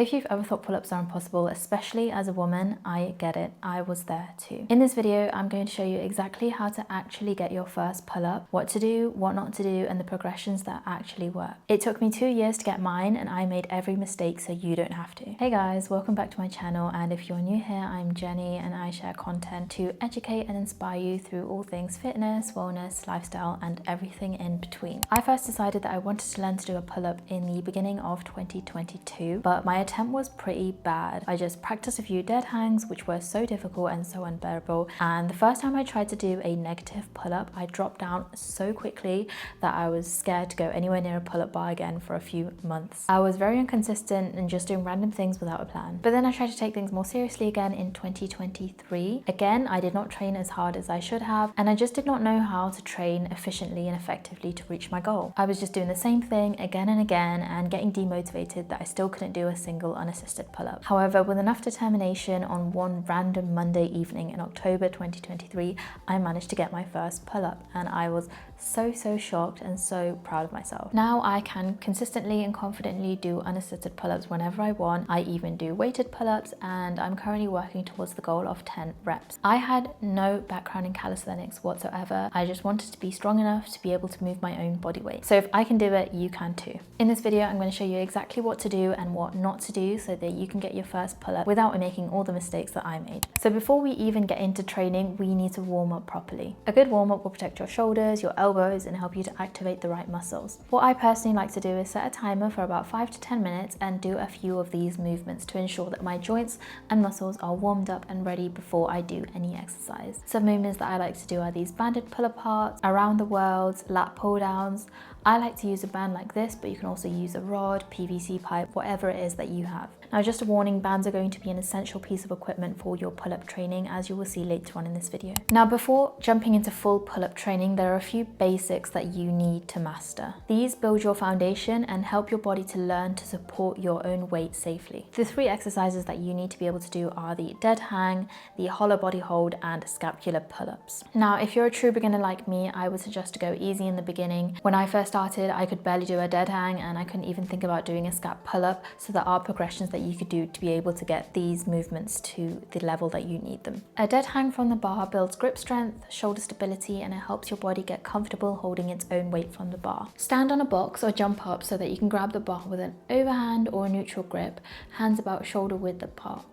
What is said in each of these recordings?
If you've ever thought pull-ups are impossible, especially as a woman, I get it. I was there too. In this video, I'm going to show you exactly how to actually get your first pull-up, what to do, what not to do, and the progressions that actually work. It took me 2 years to get mine, and I made every mistake so you don't have to. Hey guys, welcome back to my channel, and if you're new here, I'm Jenny and I share content to educate and inspire you through all things fitness, wellness, lifestyle, and everything in between. I first decided that I wanted to learn to do a pull-up in the beginning of 2022, but my attempt was pretty bad. I just practiced a few dead hangs, which were so difficult and so unbearable, and the first time I tried to do a negative pull-up, I dropped down so quickly that I was scared to go anywhere near a pull-up bar again for a few months. I was very inconsistent and just doing random things without a plan. But then I tried to take things more seriously again in 2023. Again, I did not train as hard as I should have, and I just did not know how to train efficiently and effectively to reach my goal. I was just doing the same thing again and again and getting demotivated that I still couldn't do a single unassisted pull-up. However, with enough determination, on one random Monday evening in October 2023, I managed to get my first pull-up, and I was so shocked and so proud of myself. Now I can consistently and confidently do unassisted pull-ups whenever I want. I even do weighted pull-ups, and I'm currently working towards the goal of 10 reps. I had no background in calisthenics whatsoever. I just wanted to be strong enough to be able to move my own body weight. So if I can do it, you can too. In this video, I'm going to show you exactly what to do and what not to do so that you can get your first pull-up without making all the mistakes that I made. So before we even get into training, we need to warm up properly. A good warm-up will protect your shoulders, your elbows, and help you to activate the right muscles. What I personally like to do is set a timer for about 5 to 10 minutes and do a few of these movements to ensure that my joints and muscles are warmed up and ready before I do any exercise. Some movements that I like to do are these banded pull-aparts, around the world, lat pull-downs. I like to use a band like this, but you can also use a rod, PVC pipe, whatever it is that you have. Now, just a warning, bands are going to be an essential piece of equipment for your pull-up training, as you will see later on in this video. Now, before jumping into full pull-up training, there are a few basics that you need to master. These build your foundation and help your body to learn to support your own weight safely. The 3 exercises that you need to be able to do are the dead hang, the hollow body hold, and scapular pull-ups. Now, if you're a true beginner like me, I would suggest to go easy in the beginning. When I first started, I could barely do a dead hang, and I couldn't even think about doing a scap pull-up, so there are progressions that you could do to be able to get these movements to the level that you need them. A dead hang from the bar builds grip strength, shoulder stability, and it helps your body get comfortable holding its own weight from the bar. Stand on a box or jump up so that you can grab the bar with an overhand or a neutral grip, hands about shoulder width apart.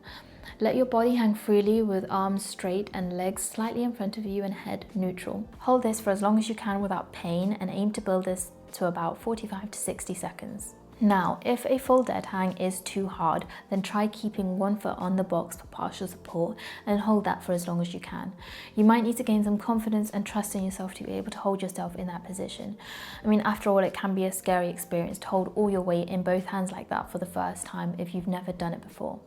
Let your body hang freely with arms straight and legs slightly in front of you and head neutral. Hold this for as long as you can without pain and aim to build this to about 45 to 60 seconds. Now, if a full dead hang is too hard, then try keeping one foot on the box for partial support and hold that for as long as you can. You might need to gain some confidence and trust in yourself to be able to hold yourself in that position. I mean, after all, it can be a scary experience to hold all your weight in both hands like that for the first time if you've never done it before.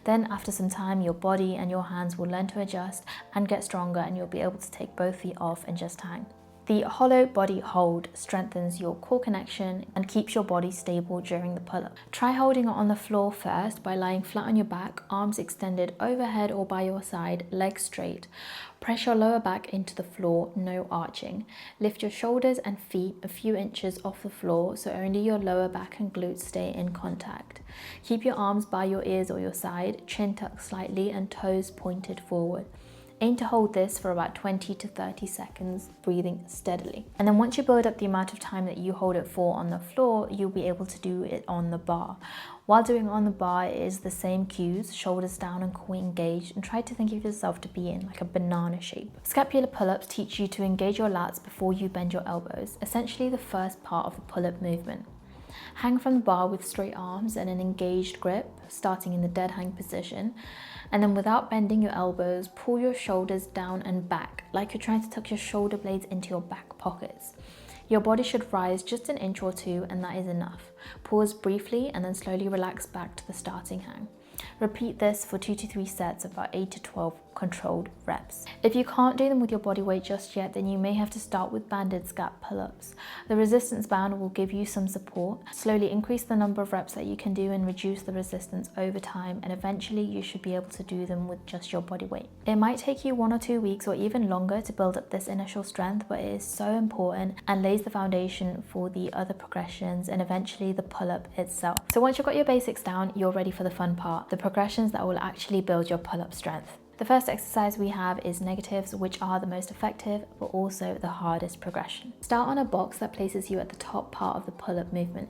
Then after some time, your body and your hands will learn to adjust and get stronger, and you'll be able to take both feet off and just hang. The hollow body hold strengthens your core connection and keeps your body stable during the pull-up. Try holding it on the floor first by lying flat on your back, arms extended overhead or by your side, legs straight. Press your lower back into the floor, no arching. Lift your shoulders and feet a few inches off the floor so only your lower back and glutes stay in contact. Keep your arms by your ears or your side, chin tucked slightly and toes pointed forward. Aim to hold this for about 20 to 30 seconds, breathing steadily. And then once you build up the amount of time that you hold it for on the floor, you'll be able to do it on the bar. While doing it on the bar, it is the same cues, shoulders down and core engaged, and try to think of yourself to be in like a banana shape. Scapular pull-ups teach you to engage your lats before you bend your elbows, essentially the first part of the pull-up movement. Hang from the bar with straight arms and an engaged grip, starting in the dead hang position. And then without bending your elbows, pull your shoulders down and back, like you're trying to tuck your shoulder blades into your back pockets. Your body should rise just an inch or two, and that is enough. Pause briefly and then slowly relax back to the starting hang. Repeat this for 2 to 3 sets of about 8 to 12 controlled reps. If you can't do them with your body weight just yet, then you may have to start with banded scap pull-ups. The resistance band will give you some support, slowly increase the number of reps that you can do and reduce the resistance over time, and eventually you should be able to do them with just your body weight. It might take you 1 or 2 weeks or even longer to build up this initial strength, but it is so important and lays the foundation for the other progressions and eventually the pull-up itself. So once you've got your basics down, you're ready for the fun part, the progressions that will actually build your pull-up strength. The first exercise we have is negatives, which are the most effective but also the hardest progression. Start on a box that places you at the top part of the pull-up movement.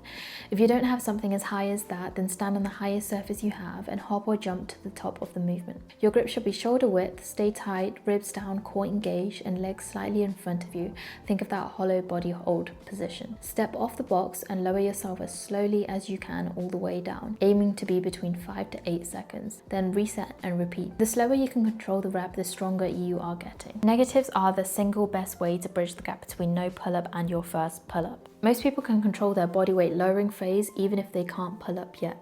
If you don't have something as high as that, then stand on the highest surface you have and hop or jump to the top of the movement. Your grip should be shoulder width, stay tight, ribs down, core engaged, and legs slightly in front of you. Think of that hollow body hold position. Step off the box and lower yourself as slowly as you can all the way down, aiming to be between 5 to 8 seconds. Then reset and repeat. The slower you can control the rep, the stronger you are getting. Negatives are the single best way to bridge the gap between no pull-up and your first pull-up. Most people can control their body weight lowering phase even if they can't pull up yet.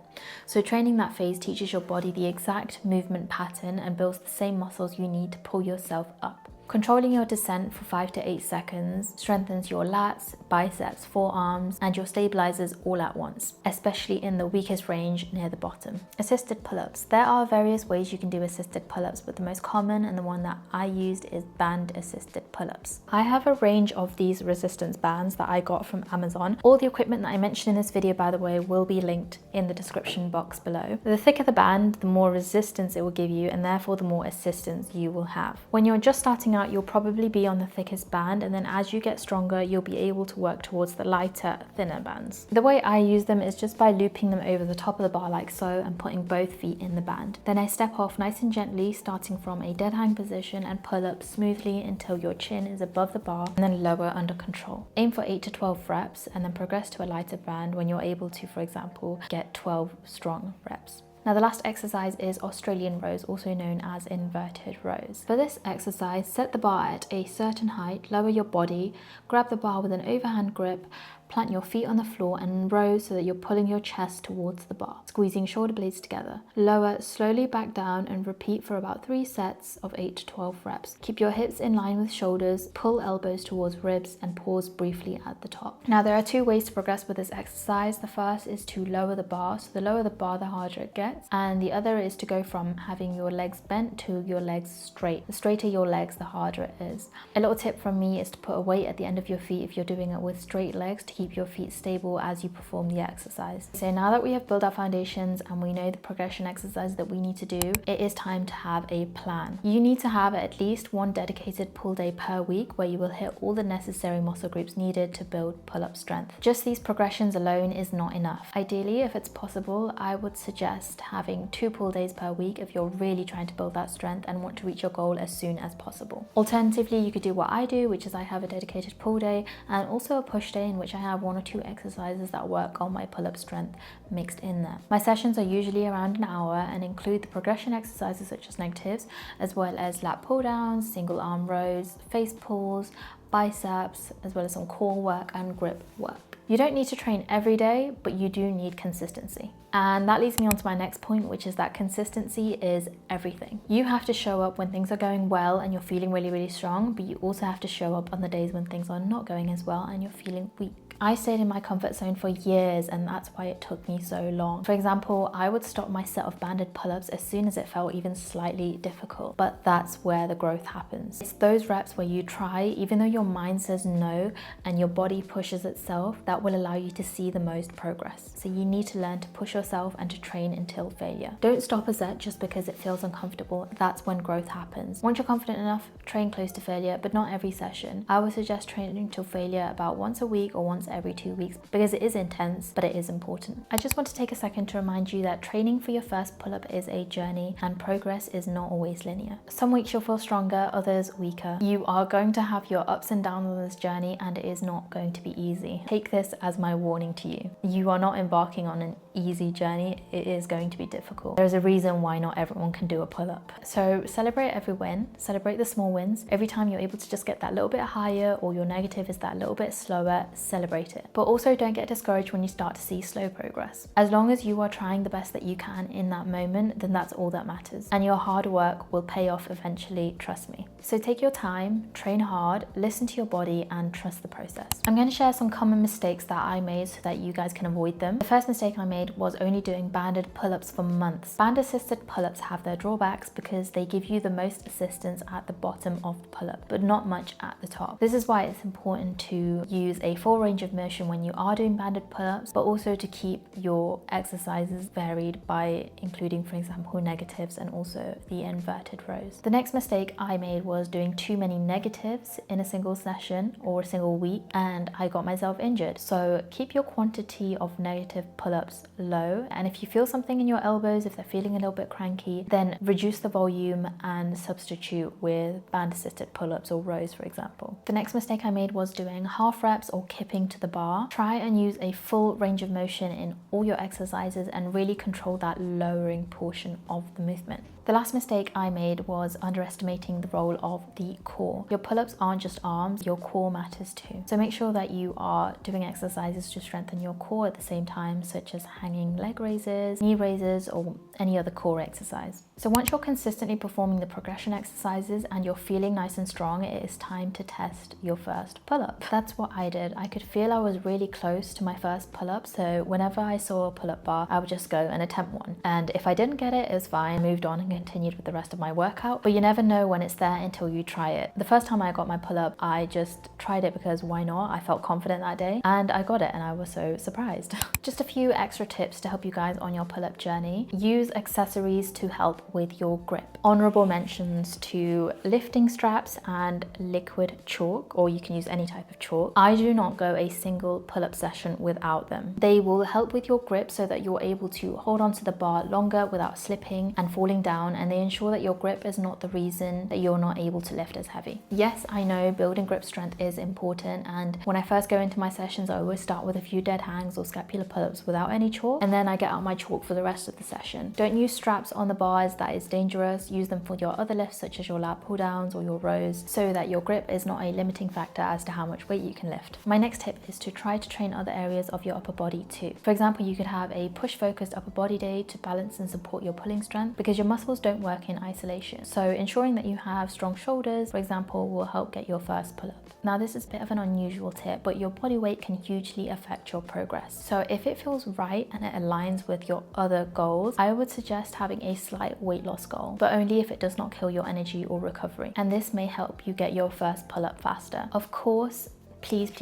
So training that phase teaches your body the exact movement pattern and builds the same muscles you need to pull yourself up. Controlling your descent for 5 to 8 seconds strengthens your lats, biceps, forearms, and your stabilizers all at once, especially in the weakest range near the bottom. Assisted pull-ups. There are various ways you can do assisted pull-ups, but the most common and the one that I used is band assisted pull-ups. I have a range of these resistance bands that I got from Amazon. All the equipment that I mentioned in this video, by the way, will be linked in the description box below. The thicker the band, the more resistance it will give you, and therefore the more assistance you will have. When you're just starting out, you'll probably be on the thickest band, and then as you get stronger, you'll be able to work towards the lighter, thinner bands. The way I use them is just by looping them over the top of the bar like so and putting both feet in the band. Then I step off nice and gently, starting from a dead hang position, and pull up smoothly until your chin is above the bar, and then lower under control. Aim for 8 to 12 reps and then progress to a lighter band when you're able to, for example, get 12 strong reps. Now the last exercise is Australian rows, also known as inverted rows. For this exercise, set the bar at a certain height, lower your body, grab the bar with an overhand grip, plant your feet on the floor and row so that you're pulling your chest towards the bar, squeezing shoulder blades together. Lower, slowly back down and repeat for about 3 sets of 8 to 12 reps. Keep your hips in line with shoulders, pull elbows towards ribs and pause briefly at the top. Now there are 2 ways to progress with this exercise. The first is to lower the bar, so the lower the bar the harder it gets, and the other is to go from having your legs bent to your legs straight. The straighter your legs, the harder it is. A little tip from me is to put a weight at the end of your feet if you're doing it with straight legs to keep your feet stable as you perform the exercise. So now that we have built our foundations and we know the progression exercises that we need to do, it is time to have a plan. You need to have at least 1 dedicated pull day per week where you will hit all the necessary muscle groups needed to build pull-up strength. Just these progressions alone is not enough. Ideally, if it's possible, I would suggest having 2 pull days per week if you're really trying to build that strength and want to reach your goal as soon as possible. Alternatively, you could do what I do, which is I have a dedicated pull day and also a push day in which I have 1 or 2 exercises that work on my pull-up strength mixed in there. My sessions are usually around an hour and include the progression exercises such as negatives, as well as lat pull downs, single arm rows, face pulls, biceps, as well as some core work and grip work. You don't need to train every day, but you do need consistency. And that leads me on to my next point, which is that consistency is everything. You have to show up when things are going well and you're feeling really, really strong, but you also have to show up on the days when things are not going as well and you're feeling weak. I stayed in my comfort zone for years and that's why it took me so long. For example, I would stop my set of banded pull-ups as soon as it felt even slightly difficult, but that's where the growth happens. It's those reps where you try, even though your mind says no and your body pushes itself, that will allow you to see the most progress. So you need to learn to push yourself and to train until failure. Don't stop a set just because it feels uncomfortable. That's when growth happens. Once you're confident enough, train close to failure, but not every session. I would suggest training until failure about once a week or once every 2 weeks because it is intense, but it is important. I just want to take a second to remind you that training for your first pull-up is a journey and progress is not always linear. Some weeks you'll feel stronger, others weaker. You are going to have your ups and downs on this journey and it is not going to be easy. Take this as my warning to you. You are not embarking on an easy journey. It is going to be difficult. There's a reason why not everyone can do a pull-up. So celebrate every win, celebrate the small wins. Every time you're able to just get that little bit higher or your negative is that little bit slower, celebrate rate it. But also don't get discouraged when you start to see slow progress. As long as you are trying the best that you can in that moment, then that's all that matters. And your hard work will pay off eventually, trust me. So take your time, train hard, listen to your body, and trust the process. I'm going to share some common mistakes that I made so that you guys can avoid them. The first mistake I made was only doing banded pull-ups for months. Band assisted pull-ups have their drawbacks because they give you the most assistance at the bottom of the pull-up, but not much at the top. This is why it's important to use a full range of motion when you are doing banded pull-ups, but also to keep your exercises varied by including, for example, negatives and also the inverted rows. The next mistake I made was doing too many negatives in a single session or a single week, and I got myself injured. So keep your quantity of negative pull-ups low, and if you feel something in your elbows, if they're feeling a little bit cranky, then reduce the volume and substitute with band assisted pull-ups or rows, for example. The next mistake I made was doing half reps or kipping to the bar. Try and use a full range of motion in all your exercises and really control that lowering portion of the movement. The last mistake I made was underestimating the role of the core. Your pull-ups aren't just arms, your core matters too. So make sure that you are doing exercises to strengthen your core at the same time, such as hanging leg raises, knee raises, or any other core exercise. So once you're consistently performing the progression exercises and you're feeling nice and strong, it is time to test your first pull-up. That's what I did. I could feel I was really close to my first pull-up, so whenever I saw a pull-up bar, I would just go and attempt one. And if I didn't get it, it was fine. I moved on and continued with the rest of my workout, but you never know when it's there until you try it. The first time I got my pull-up, I just tried it because why not? I felt confident that day and I got it and I was so surprised. Just a few extra tips to help you guys on your pull-up journey. Use accessories to help with your grip. Honorable mentions to lifting straps and liquid chalk, or you can use any type of chalk. I do not go a single pull-up session without them. They will help with your grip so that you're able to hold onto the bar longer without slipping and falling down, and they ensure that your grip is not the reason that you're not able to lift as heavy. Yes, I know building grip strength is important, and when I first go into my sessions, I always start with a few dead hangs or scapular pull-ups without any chalk, and then I get out my chalk for the rest of the session. Don't use straps on the bars, that is dangerous. Use them for your other lifts such as your lat pull downs or your rows, so that your grip is not a limiting factor as to how much weight you can lift. My next tip is to try to train other areas of your upper body too. For example, you could have a push focused upper body day to balance and support your pulling strength, because your muscles don't work in isolation. So ensuring that you have strong shoulders, for example, will help get your first pull-up. Now this is a bit of an unusual tip, but your body weight can hugely affect your progress. So if it feels right and it aligns with your other goals, I would suggest having a slight weight loss goal, but only if it does not kill your energy or recovery. And this may help you get your first pull-up faster. Of course, please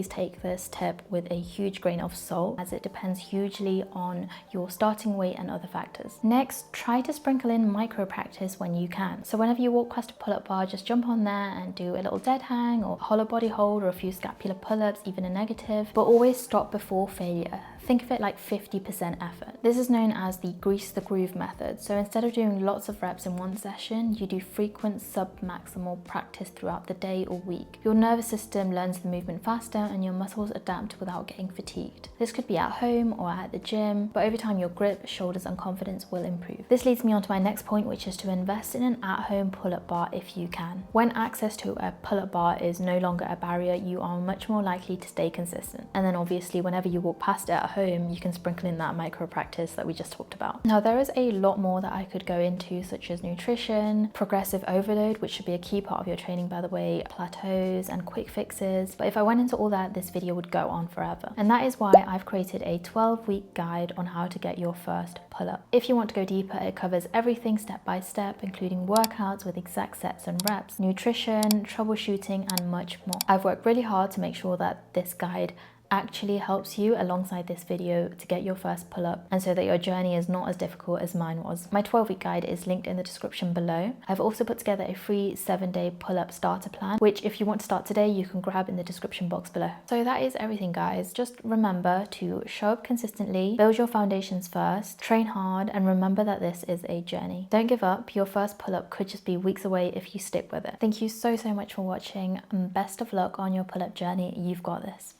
take this tip with a huge grain of salt, as it depends hugely on your starting weight and other factors. Next, try to sprinkle in micro practice when you can. So whenever you walk past a pull-up bar, just jump on there and do a little dead hang or hollow body hold or a few scapular pull-ups, even a negative, but always stop before failure. Think of it like 50% effort. This is known as the grease the groove method. So instead of doing lots of reps in one session, you do frequent sub-maximal practice throughout the day or week. Your nervous system learns the movement faster and your muscles adapt without getting fatigued. This could be at home or at the gym, but over time your grip, shoulders and confidence will improve. This leads me on to my next point, which is to invest in an at-home pull-up bar if you can. When access to a pull-up bar is no longer a barrier, you are much more likely to stay consistent. And then obviously whenever you walk past it at home, you can sprinkle in that micro practice that we just talked about. Now there is a lot more that I could go into, such as nutrition, progressive overload, which should be a key part of your training by the way, plateaus and quick fixes, but if I went into all that, this video would go on forever. And that is why I've created a 12-week guide on how to get your first pull-up. If you want to go deeper, it covers everything step by step, including workouts with exact sets and reps, nutrition, troubleshooting and much more. I've worked really hard to make sure that this guide actually helps you alongside this video to get your first pull-up, and so that your journey is not as difficult as mine was. My 12-week guide is linked in the description below. I've also put together a free 7-day pull-up starter plan, which if you want to start today, you can grab in the description box below. So that is everything, guys. Just remember to show up consistently, build your foundations first, train hard, and remember that this is a journey. Don't give up. Your first pull-up could just be weeks away if you stick with it. Thank you so much for watching, and best of luck on your pull-up journey. You've got this.